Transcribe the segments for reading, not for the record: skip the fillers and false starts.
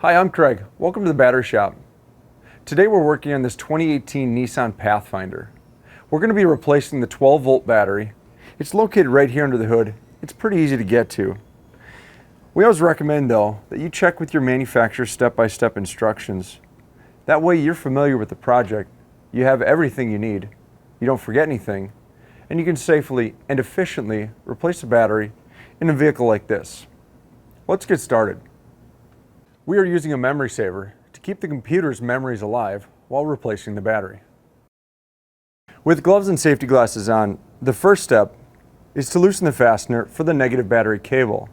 Hi, I'm Craig. Welcome to the Battery Shop. Today we're working on this 2018 Nissan Pathfinder. We're going to be replacing the 12-volt battery. It's located right here under the hood. It's pretty easy to get to. We always recommend, though, that you check with your manufacturer's step-by-step instructions. That way you're familiar with the project, you have everything you need, you don't forget anything, and you can safely and efficiently replace a battery in a vehicle like this. Let's get started. We are using a memory saver to keep the computer's memories alive while replacing the battery. With gloves and safety glasses on, the first step is to loosen the fastener for the negative battery cable.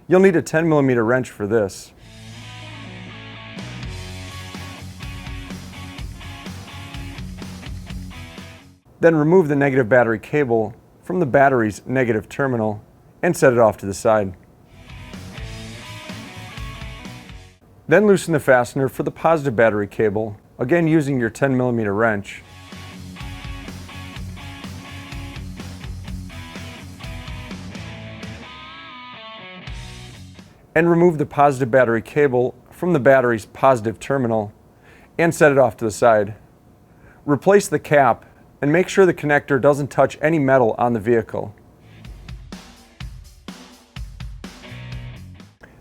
You'll need a 10mm wrench for this. Then remove the negative battery cable from the battery's negative terminal and set it off to the side. Then loosen the fastener for the positive battery cable, again using your 10mm wrench. And remove the positive battery cable from the battery's positive terminal and set it off to the side. Replace the cap and make sure the connector doesn't touch any metal on the vehicle.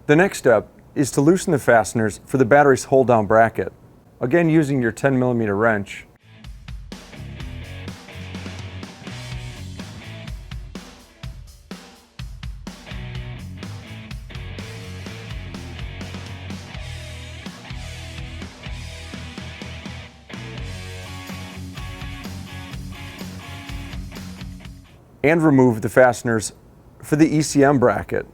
The next step is to loosen the fasteners for the battery's hold-down bracket, again using your 10mm wrench. And remove the fasteners for the ECM bracket.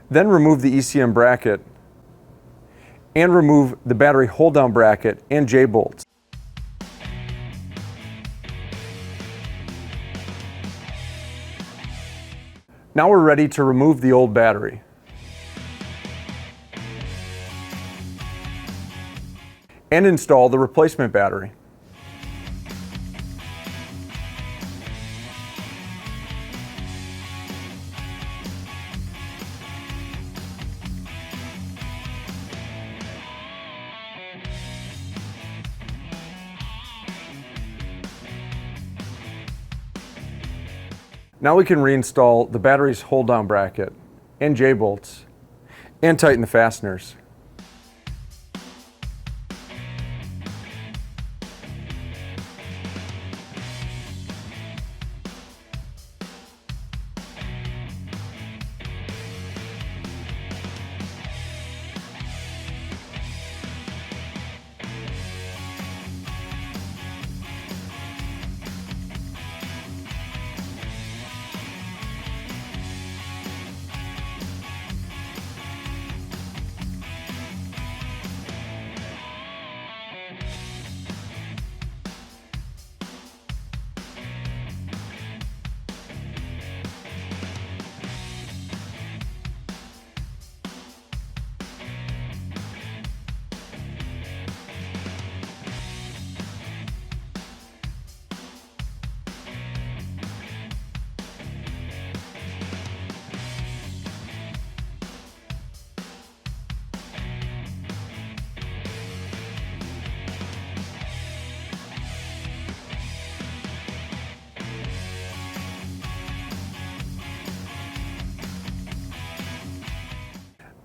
Then remove the ECM bracket and remove the battery hold-down bracket and J-bolts. Now we're ready to remove the old battery. And install the replacement battery. Now we can reinstall the battery's hold-down bracket and J-bolts and tighten the fasteners.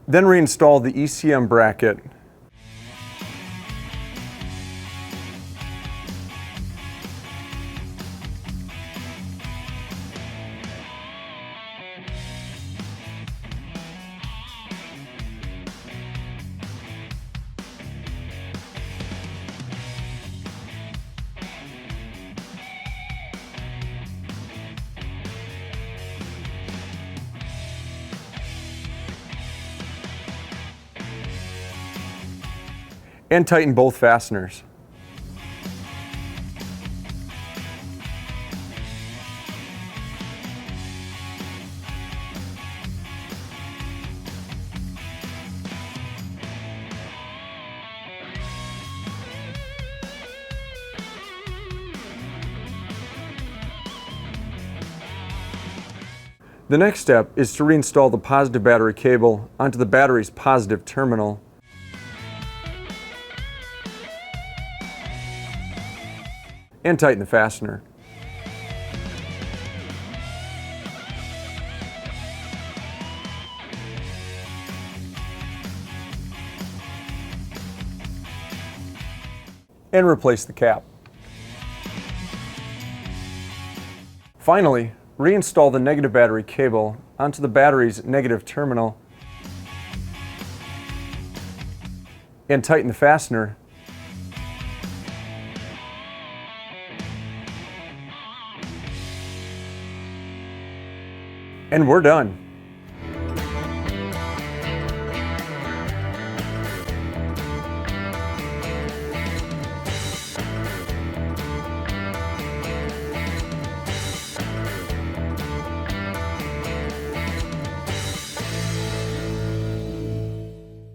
Then reinstall the ECM bracket. and tighten both fasteners. The next step is to reinstall the positive battery cable onto the battery's positive terminal and tighten the fastener. And replace the cap. Finally, reinstall the negative battery cable onto the battery's negative terminal and tighten the fastener. And we're done.